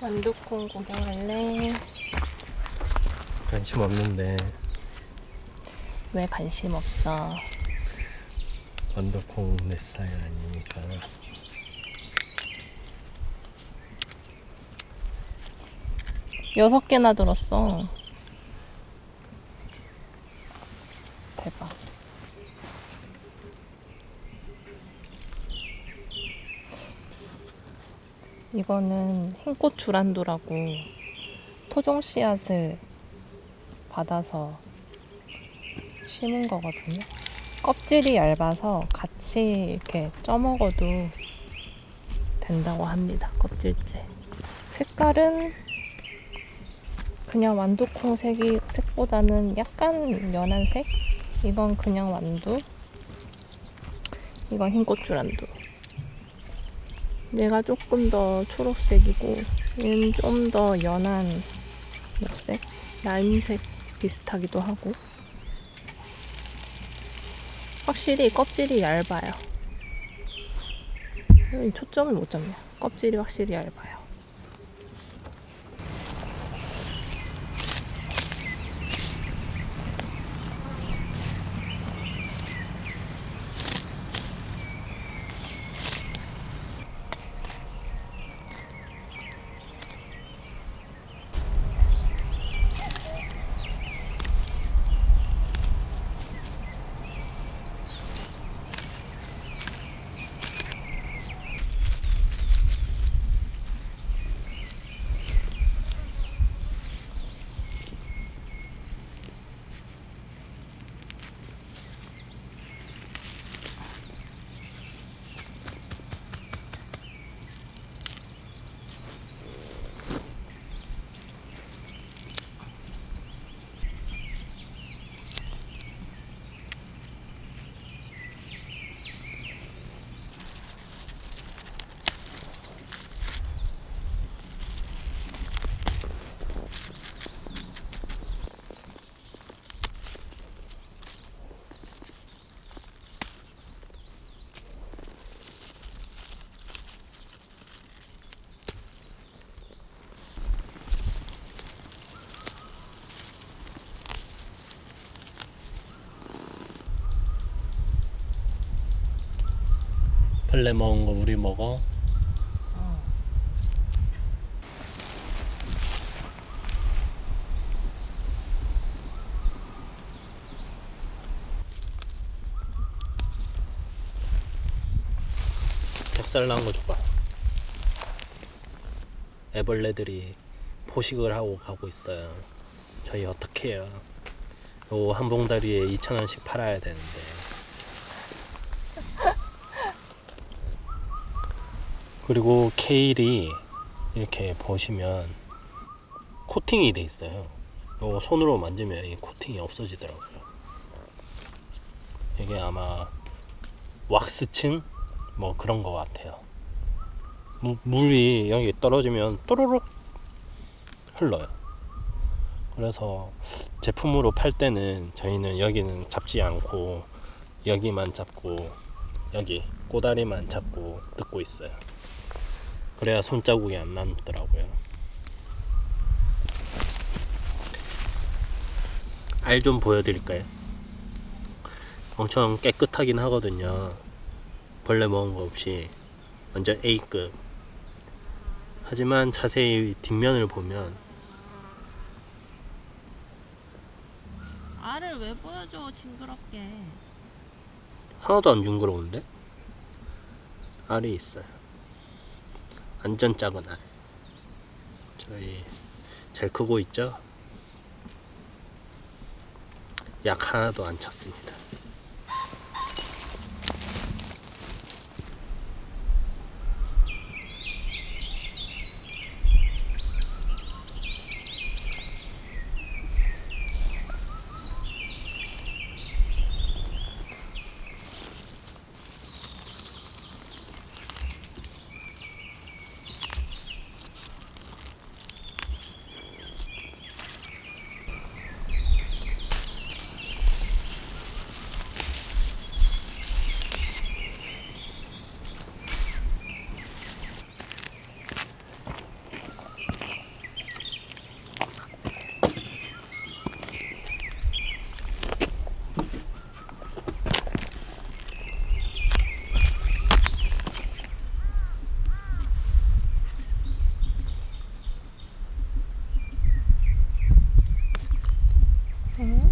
완두콩 구경할래? 관심 없는데. 왜 관심 없어? 완두콩 내 스타일 아니니까. 여섯 개나 들었어. 대박. 이거는 흰꽃 주란두라고 토종 씨앗을 받아서 심은 거거든요. 껍질이 얇아서 같이 이렇게 쪄먹어도 된다고 합니다. 껍질째. 색깔은 그냥 완두콩 색보다는 약간 연한 색? 이건 그냥 완두. 이건 흰꽃 주란두. 얘가 조금 더 초록색이고 얘는 좀 더 연한 녹색? 얇은색 비슷하기도 하고 확실히 껍질이 얇아요. 초점을 못 잡냐. 껍질이 확실히 얇아요. 벌레 먹은 거 우리 먹어? 닭살 나온 거 줘봐. 애벌레들이 포식을 하고 가고 있어요. 저희 어떻게 해요? 요 한 봉다리에 2,000원씩 팔아야 되는데. 그리고 케일이 이렇게 보시면 코팅이 돼 있어요. 요거 손으로 만지면 이 코팅이 없어지더라고요. 이게 아마 왁스층 뭐 그런 거 같아요. 물이 여기 떨어지면 또로록 흘러요. 그래서 제품으로 팔 때는 저희는 여기는 잡지 않고 여기만 잡고 여기 꼬다리만 잡고 뜯고 있어요. 그래야 손자국이 안 남더라고요. 알 좀 보여드릴까요? 엄청 깨끗하긴 하거든요. 벌레 먹은 거 없이 완전 A급. 하지만 자세히 뒷면을 보면 알을 왜 보여줘 징그럽게. 하나도 안 징그러운데? 알이 있어요. 완전 작은 알. 저희 잘 크고 있죠? 약 하나도 안 쳤습니다. 응?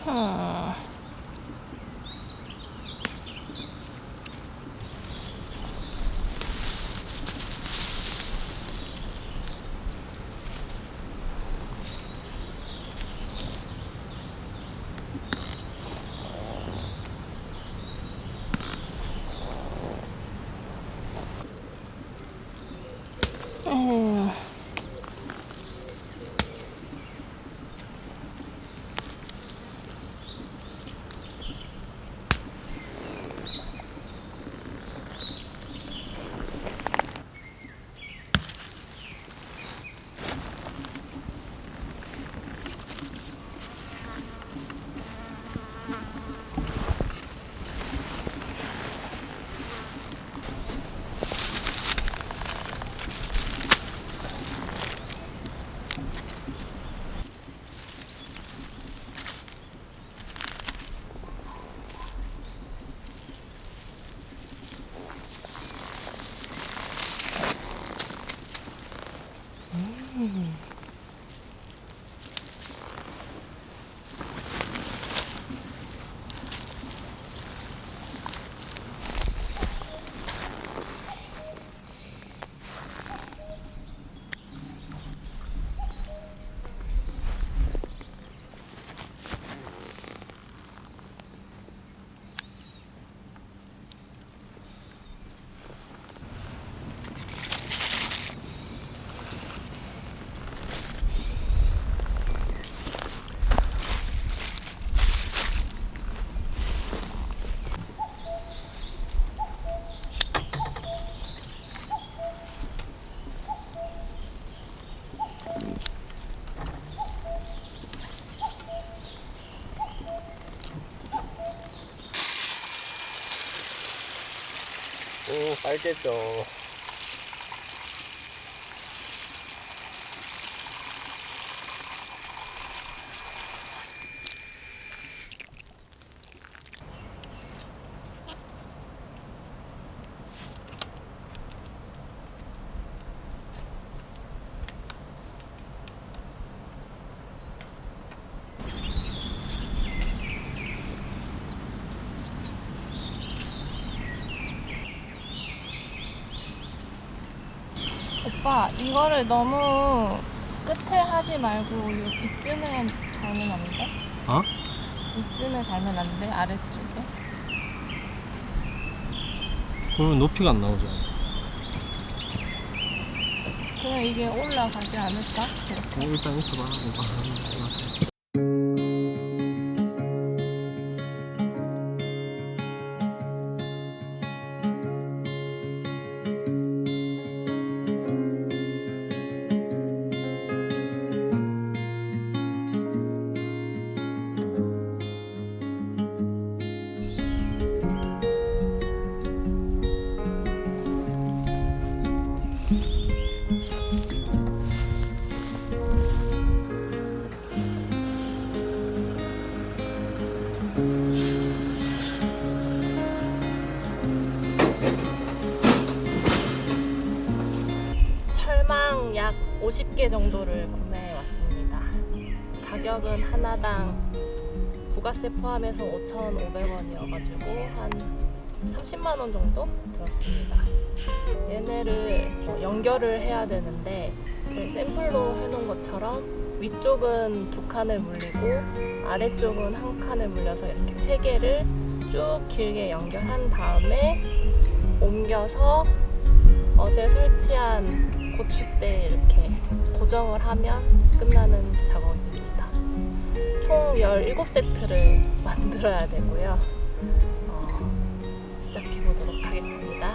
음. 음. 오, 빨개져. 오빠, 이거를 너무 끝에 하지 말고 이쯤에 달면 안 돼? 어? 이쯤에 달면 안 돼? 아래쪽에? 그러면 높이가 안 나오잖아. 그럼 이게 올라가지 않을까? 이렇게. 일단 있어봐. 이거. 철망 약 50개 정도를 구매해 왔습니다. 가격은 하나당 부가세 포함해서 5,500원이어가지고 한 30만 원 정도 들었습니다. 얘네를 연결을 해야 되는데 저희 샘플로 해놓은 것처럼 위쪽은 2칸을 물리고 아래쪽은 1칸을 물려서 이렇게 3개를 쭉 길게 연결한 다음에 옮겨서 어제 설치한 고추대에 이렇게 고정을 하면 끝나는 작업입니다. 총 17세트를 만들어야 되고요. 시작해 보도록 하겠습니다.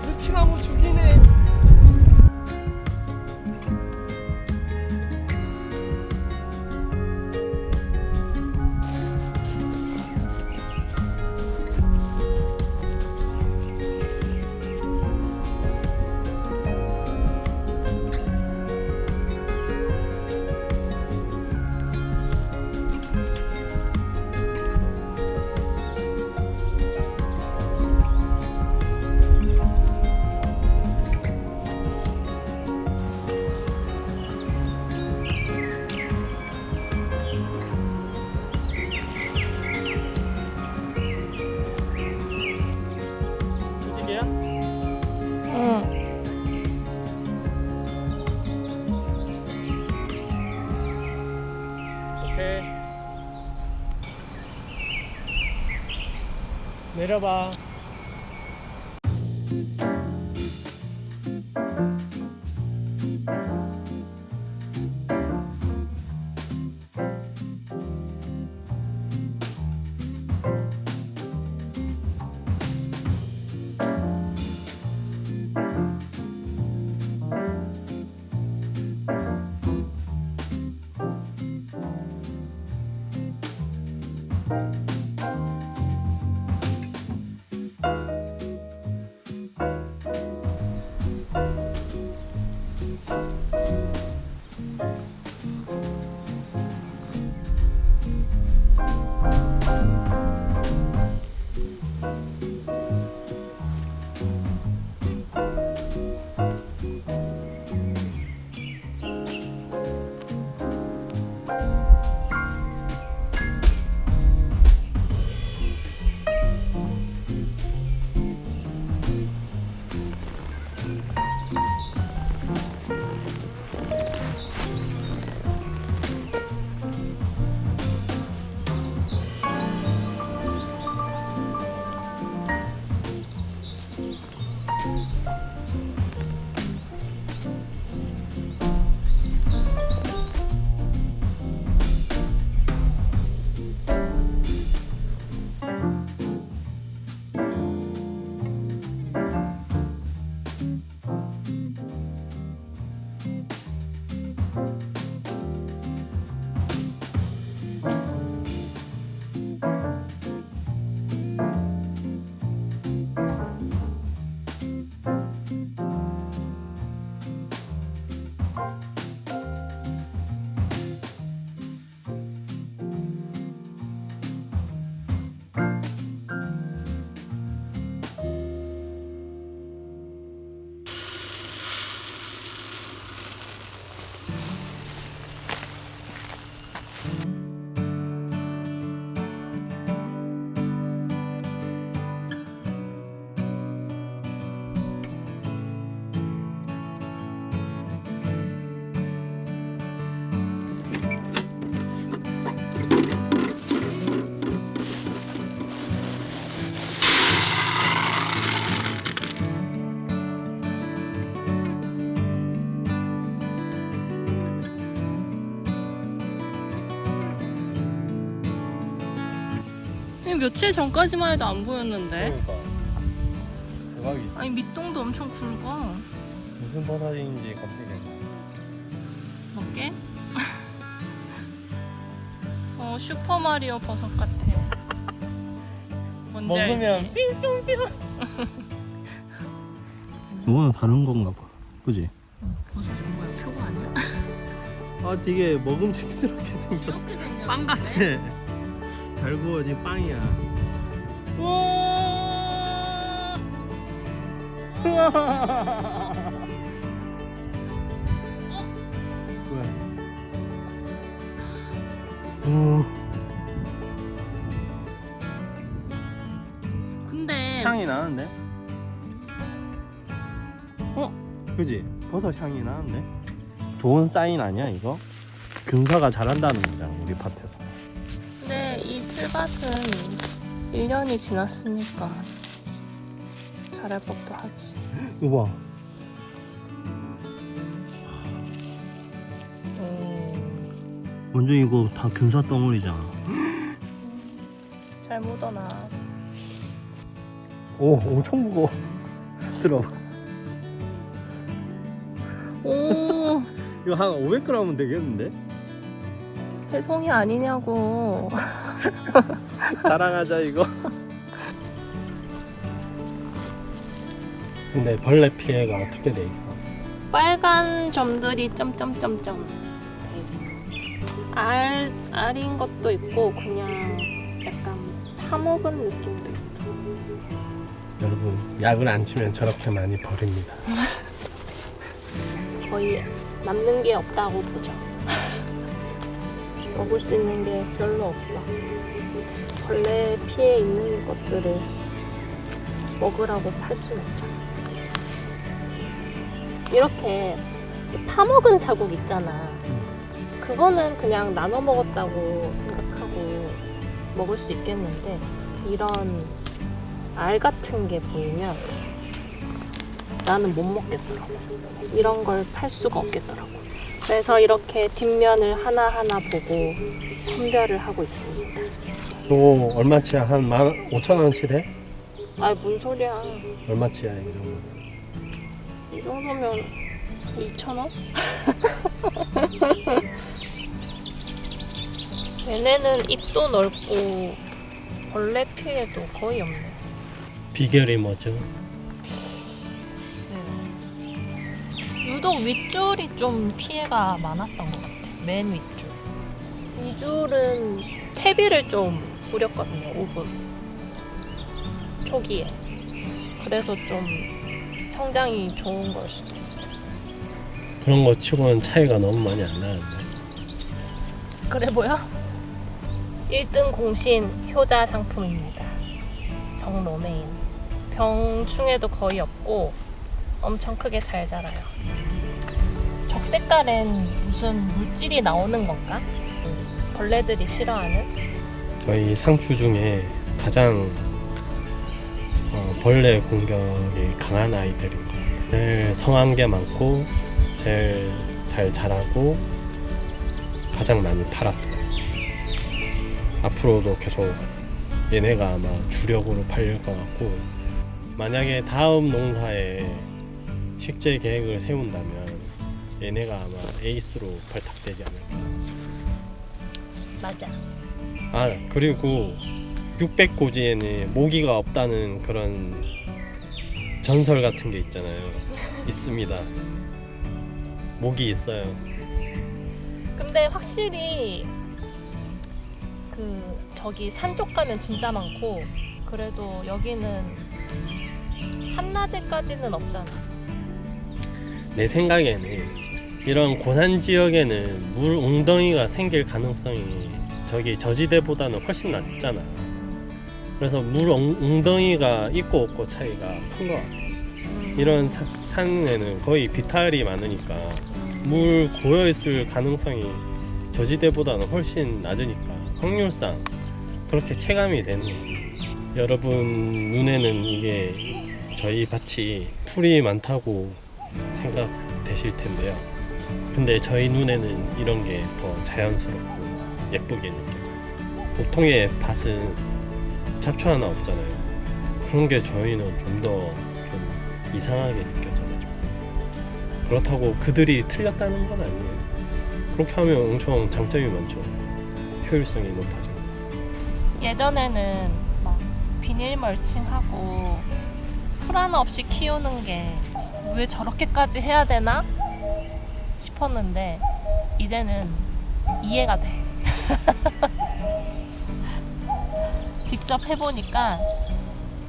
느티나무 죽이네. 이집이야? 응. 오케이. 내려봐. 며칠 전까지만 해도 안 보였는데. 그러니까 대박이지. 아니 밑동도 엄청 굵어. 무슨 버섯인지 검색해. 먹게? 슈퍼마리오 버섯 같아. 뭔지 먹으면 알지? 이거는 다른 건가 봐. 그지? 버섯 뭐야? 표가 아니야? 아 되게 먹음직스럽게 생겼어. 이렇게 생겼는데? 빵 같아. 잘 구워진 빵이야. 우와! 왜? 근데 향이 나는데? 어? 그지? 버섯 향이 나는데? 좋은 사인 아니야 이거? 균사가 잘한다는 거잖아 우리 밭에서. 근데 이 틀밭은 1년이 지났으니까 잘할 법도 하지. 이거 봐. 완전 이거 다 균사 덩어리잖아. 잘 묻어놔. 오 엄청 무거워. 들어봐. 오, 이거 한 500g은 되겠는데? 새송이 아니냐고. 자랑하자 이거. 근데 벌레 피해가 어떻게 돼 있어? 빨간 점들이 점점점점 돼 있어. 알인 것도 있고 그냥 약간 파먹은 느낌도 있어. 여러분 약을 안 치면 저렇게 많이 버립니다. 거의 남는 게 없다고 보죠. 먹을 수 있는 게 별로 없어. 벌레 피해 있는 것들을 먹으라고 팔 수는 없잖아. 이렇게 파먹은 자국 있잖아. 그거는 그냥 나눠 먹었다고 생각하고 먹을 수 있겠는데 이런 알 같은 게 보이면 나는 못 먹겠더라고. 이런 걸 팔 수가 없겠더라고. 그래서 이렇게 뒷면을 하나하나 보고 선별을 하고 있습니다. 이거 얼마치야? 한 15,000원치래? 아, 뭔 소리야. 얼마치야 이 정도? 이 정도면 2,000원? 얘네는 입도 넓고 벌레 피해도 거의 없네. 비결이 뭐죠? 유독 윗줄이 좀 피해가 많았던 것 같아. 맨 윗줄. 윗줄은 퇴비를 좀 뿌렸거든요. 오븐 초기에. 그래서 좀 성장이 좋은 걸 수도 있어. 그런 거 치고는 차이가 너무 많이 안 나는데. 그래 보여? 1등 공신 효자 상품입니다. 정로메인. 병충해도 거의 없고 엄청 크게 잘 자라요. 적색깔엔 무슨 물질이 나오는 건가? 벌레들이 싫어하는? 저희 상추 중에 가장 벌레 공격이 강한 아이들인 것 같아요. 제일 성한 게 많고 제일 잘 자라고 가장 많이 팔았어요. 앞으로도 계속 얘네가 아마 주력으로 팔릴 것 같고, 만약에 다음 농사에 식재 계획을 세운다면 얘네가 아마 에이스로 발탁되지 않을까 싶습니다. 맞아. 아 그리고 600고지에는 모기가 없다는 그런 전설 같은 게 있잖아요. 있습니다. 모기 있어요. 근데 확실히 저기 산 쪽 가면 진짜 많고 그래도 여기는 한낮에까지는 없잖아. 내 생각에는 이런 고산 지역에는 물 웅덩이가 생길 가능성이 저기 저지대보다는 훨씬 낮잖아. 그래서 물 웅덩이가 있고 없고 차이가 큰 것 같아. 이런 산에는 거의 비탈이 많으니까 물 고여있을 가능성이 저지대보다는 훨씬 낮으니까 확률상 그렇게 체감이 되는 거예요. 여러분 눈에는 이게 저희 밭이 풀이 많다고 생각되실 텐데요. 근데 저희 눈에는 이런 게 더 자연스럽고 예쁘게 느껴져요. 보통의 밭은 잡초 하나 없잖아요. 그런 게 저희는 좀 더 좀 이상하게 느껴져가지고. 그렇다고 그들이 틀렸다는 건 아니에요. 그렇게 하면 엄청 장점이 많죠. 효율성이 높아지고. 예전에는 막 비닐 멀칭하고 풀 하나 없이 키우는 게 왜 저렇게까지 해야 되나 싶었는데 이제는 이해가 돼. 직접 해보니까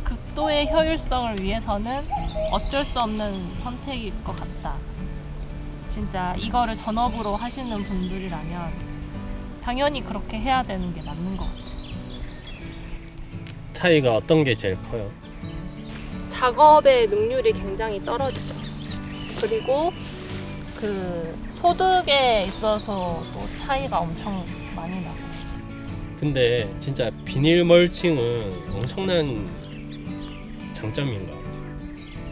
극도의 효율성을 위해서는 어쩔 수 없는 선택일 것 같다. 진짜 이거를 전업으로 하시는 분들이라면 당연히 그렇게 해야 되는 게 맞는 것 같아요. 차이가 어떤 게 제일 커요? 작업의 능률이 굉장히 떨어지죠. 그리고 그 소득에 있어서도 차이가 엄청 많이 나고. 근데 진짜 비닐 멀칭은 엄청난 장점인 것 같아요.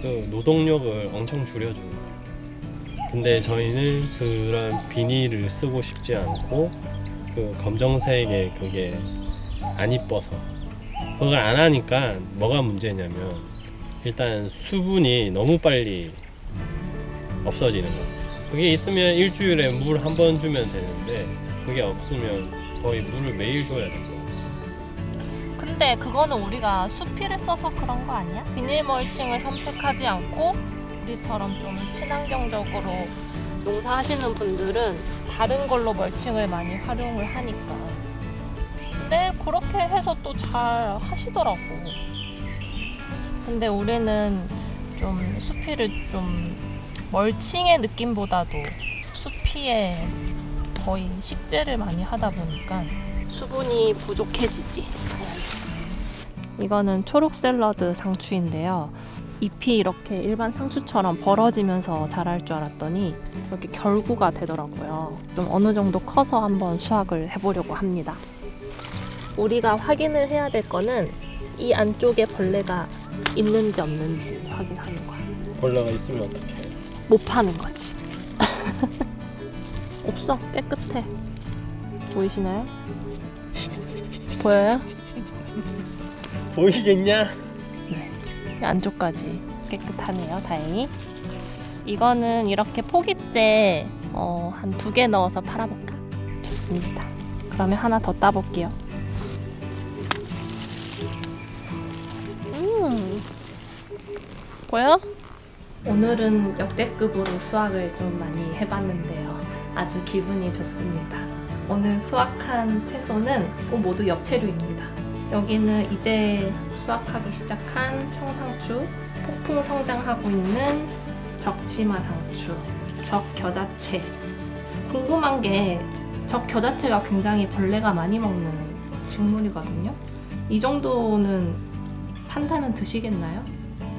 그 노동력을 엄청 줄여주는 거예요. 근데 저희는 그런 비닐을 쓰고 싶지 않고 그 검정색의 그게 안 이뻐서 그걸 안 하니까 뭐가 문제냐면 일단 수분이 너무 빨리 없어지는 거예요. 그게 있으면 일주일에 물 한 번 주면 되는데 그게 없으면 거의 물을 매일 줘야 되고. 근데 그거는 우리가 수피를 써서 그런 거 아니야? 비닐 멀칭을 선택하지 않고 우리처럼 좀 친환경적으로 농사하시는 분들은 다른 걸로 멀칭을 많이 활용을 하니까. 근데 그렇게 해서 또 잘 하시더라고. 근데 우리는 좀 수피를 좀 멀칭의 느낌보다도 수피에 거의 식재를 많이 하다 보니까 수분이 부족해지지. 이거는 초록 샐러드 상추인데요. 잎이 이렇게 일반 상추처럼 벌어지면서 자랄 줄 알았더니 이렇게 결구가 되더라고요. 좀 어느 정도 커서 한번 수확을 해보려고 합니다. 우리가 확인을 해야 될 거는 이 안쪽에 벌레가 있는지 없는지 확인하는 거야. 벌레가 있으면 어떡해? 못 파는 거지. 없어. 깨끗해. 보이시나요? 보여요? 보이겠냐? 네. 이 안쪽까지 깨끗하네요. 다행히. 이거는 이렇게 포기째 한 2개 넣어서 팔아볼까? 좋습니다. 그러면 하나 더 따볼게요. 보여? 오늘은 역대급으로 수확을 좀 많이 해봤는데요. 아주 기분이 좋습니다. 오늘 수확한 채소는 모두 엽채류입니다. 여기는 이제 수확하기 시작한 청상추, 폭풍 성장하고 있는 적치마 상추, 적겨자채. 궁금한 게 적겨자채가 굉장히 벌레가 많이 먹는 식물이거든요. 이 정도는 판다면 드시겠나요?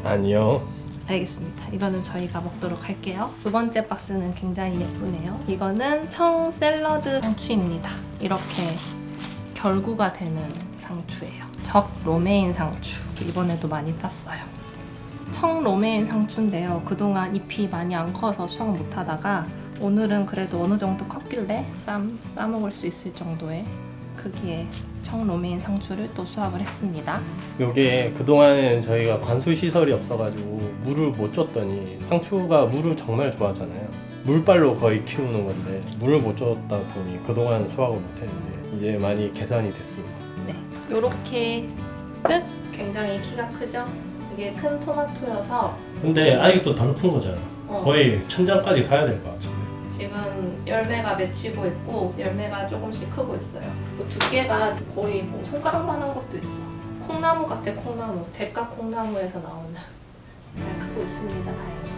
아니요. 알겠습니다. 이거는 저희가 먹도록 할게요. 두 번째 박스는 굉장히 예쁘네요. 이거는 청 샐러드 상추입니다. 이렇게 결구가 되는 상추예요. 적 로메인 상추. 이번에도 많이 땄어요. 청 로메인 상추인데요. 그동안 잎이 많이 안 커서 수확 못하다가 오늘은 그래도 어느 정도 컸길래 싸먹을 수 있을 정도의 크기의 청 로메인 상추를 또 수확을 했습니다. 요게 그동안에는 저희가 관수 시설이 없어가지고 물을 못 줬더니 상추가 물을 정말 좋아하잖아요. 물발로 거의 키우는 건데 물을 못 줬다 보니 그동안 수확을 못했는데 이제 많이 개선이 됐습니다. 네, 요렇게 끝! 굉장히 키가 크죠? 이게 큰 토마토여서 근데 아직도 덜 큰 거잖아. 어. 거의 천장까지 가야 될 것 같은데. 지금 열매가 맺히고 있고 열매가 조금씩 크고 있어요. 두께가 거의 뭐 손가락만한 것도 있어. 콩나무 같아, 콩나무. 제과 콩나무에서 나오는. 잘 크고 있습니다, 다행히.